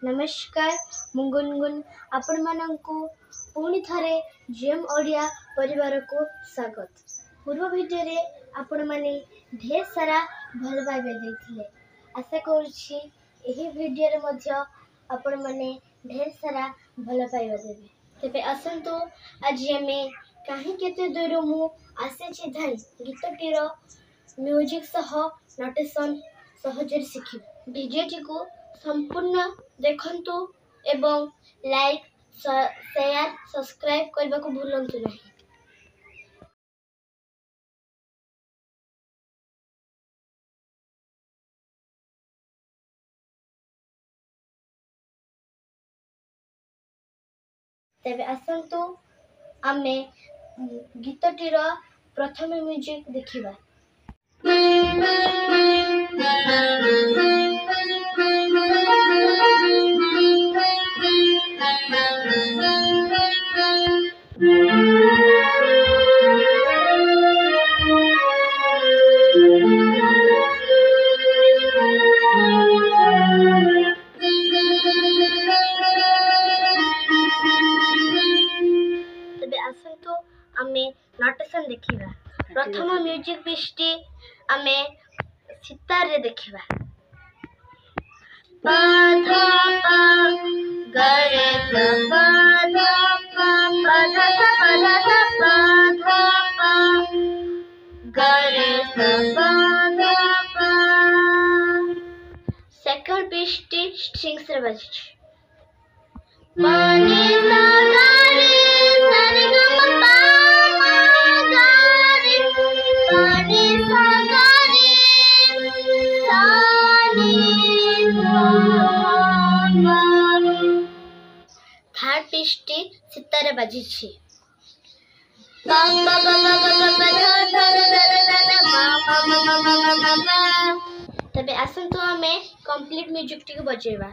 नमस्कार मु गुनगुन आपण मानंकु पुणी थरे जेम ओडिया परिवार को स्वागत। पूर्व वीडियो रे आपण माने ढेर सारा भल पाइबे देथिले। आशा करूछि एही वीडियो रे मध्य आपण माने ढेर सारा भल पाइबे देबे। तेबे आसंतु आज हमें काहे केते दूर मु आसे छि धाई गीतटीर म्यूजिक सह नोटेशन सहजरे शिखिबे। वीडियोटी को संपूर्ण देखंतु एवं लाइक शेयर सब्सक्राइब करबा को भूलंतु नहीं। तेबे आसंतु आमे गीतटीर प्रथम म्यूजिक देखिबा। आसंतु आमे नोटेशन देखिबा। प्रथम म्यूजिक बिष्टि आमे सितार रे देखिबा। पा धा पा ग रे सा पा धा पा पा धा सा पा धा सा पा धा पा ग रे सा पा धा पा। सेकंड बिष्टि स्ट्रिंग्स रे बाजिछि। पा नि सा गा रे सा रे ग म पा गा रे पा नि सा गा रे सा नि सा गा। थर्ड बिष्टि सितारे बाजिछि। पा पा पा पा पा पा धा धा धा धा धा पा पा पा पा पा पा। तबे आसंतु हमें कंप्लीट म्यूजिक टी को बजेबा।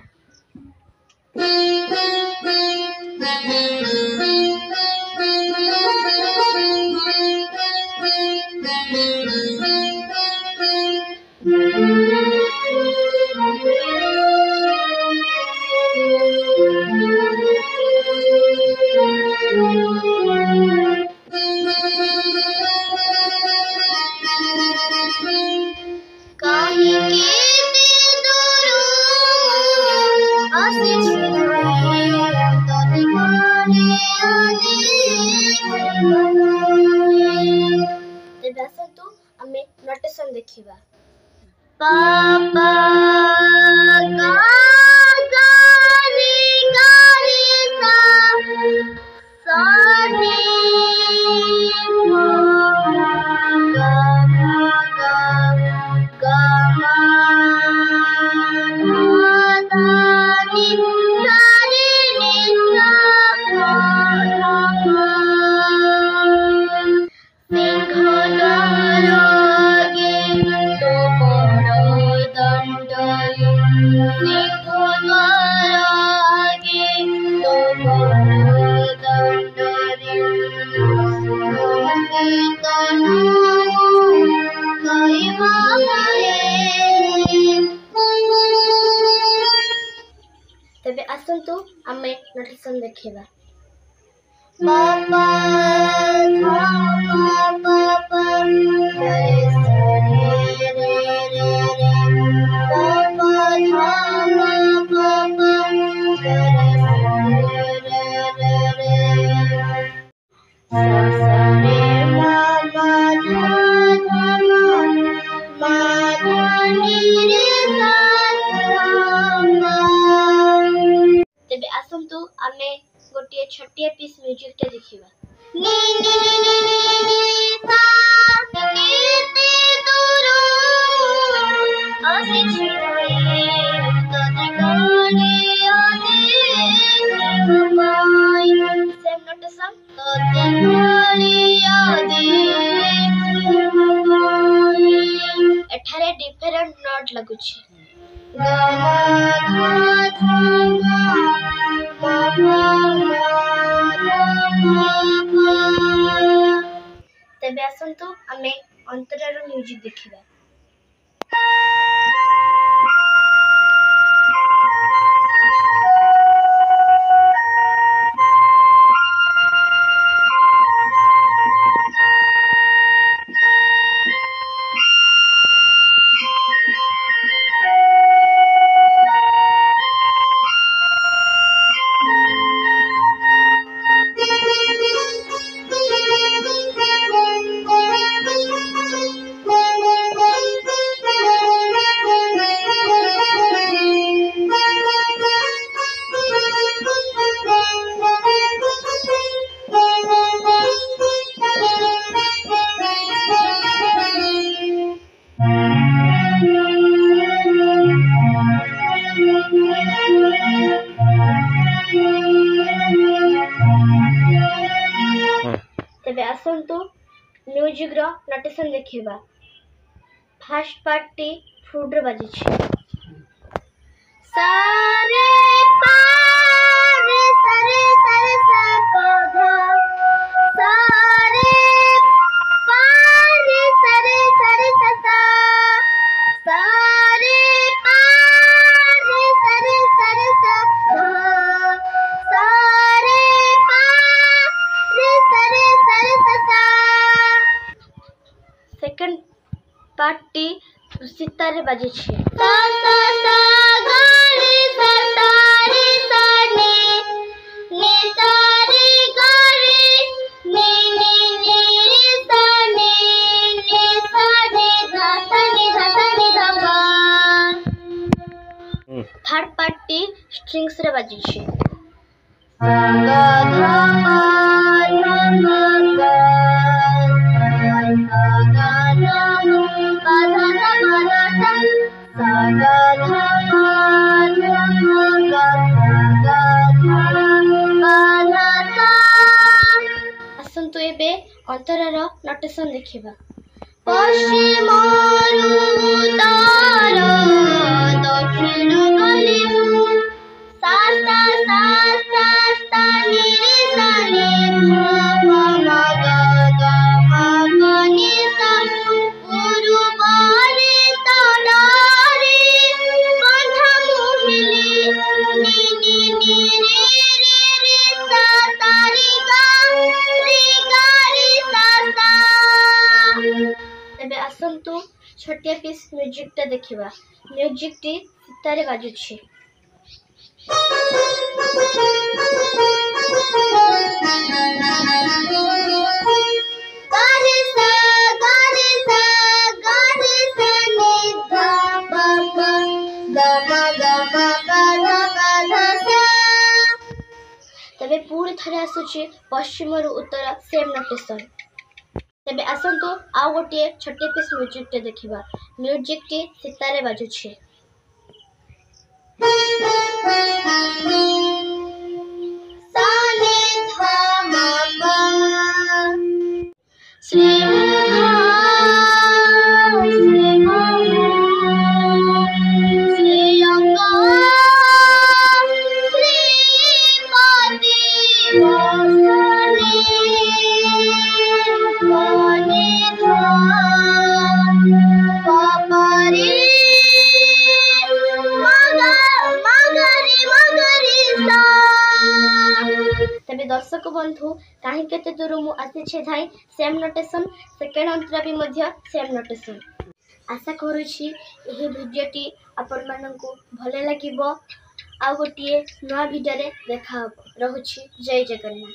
हमें नोटेशन देखिबा। पा पा गा गा रे सा सा रे मा गा मा गा गा मा धा नि सा रे नि सा पा धा पा। तेबे आसंतु आमे नोटेशन देखिबा। पा पा धा पा पा पा रे सा रे रे रे पा पा धा पा पा रे रे रे सा सा रे मा मा धा धा मा धा नि रे सा धा। तेबे आसंतु आमे गोटे छोटिया पीस म्यूजिक टे देखिबा। नी नी नी नी सा केते दूर आसे छिराए तने गाने आदे माय। सेम नोटेशन तने गाने आदे माय। एठारे डिफरेंट नोट लागुछि। गा मा धा धा मा मा धा मा मा। तेबे आसंतु आमे अंतरार म्यूजिक देखिबा। आसंतु म्यूजिक रो नोटेशन देखिबा। फर्स्ट पार्ट टी फ्लूट रे बाजी छी। सा रे पा रे सा रे सा रे सा प ध सा रे पा रे सा रे सा रे सा सा सा रे पा रे सा रे सा रे सा ध सा रे पा रे सा रे सा रे सा सा। सेकंड पार्ट टी सितारे बाजी छी। सा सा सा गा रे सा सा रे सा ने सा रे गा रे ने रे सा ने सा रे धा सा ने धा गा। थर्ड पार्ट टी स्ट्रिंग्स रे बाजी छी। सा गा धा पा धा गा सा गा धा पा धा सा पा धा सा सा गा धा पा धा गा सा गा धा पा धा सा। आसंतु एबे अंतरार नोटेशन देखिबा। पश्चिमरु उत्तर दक्षिण गले सा सा सा सा सा नि रे सा नि ध प म ग म ग नि सा पूर्वरे तडारे बंधा मुहिले नि रे सा सा रे गा रे सा सा। तेबे आसंतु छोटिया पीस म्यूजिक टा देखिबा। म्यूजिक टी सितारे बाजुछि। गारे सा गारे सा गारे सा ने धा प प ग म प धा सा। तबे पूरी थरे आसुछि पश्चिम रु उत्तर सेम नोटेशन। तबे आसंतु आ गोटे छोटे पीस म्यूजिक टे देखिबा। म्यूजिक टी सितारे बाजुछि। सा ने धा म प श्री धा श्री म श्री अंग श्रीपति वसने वने धा पपरे मगरे सा। तबे दर्शक बंधु काहे केते दूर मु आसी छे धाई सेम नोटेशन सेकेंड अंतरा भी मध्य सेम नोटेशन। आशा करूछि एही भिडियोटी आपण माननकु भले लागिबो। आ गोटिए नवा भिडियो रे देखा रहुछि। जय जगन्नाथ।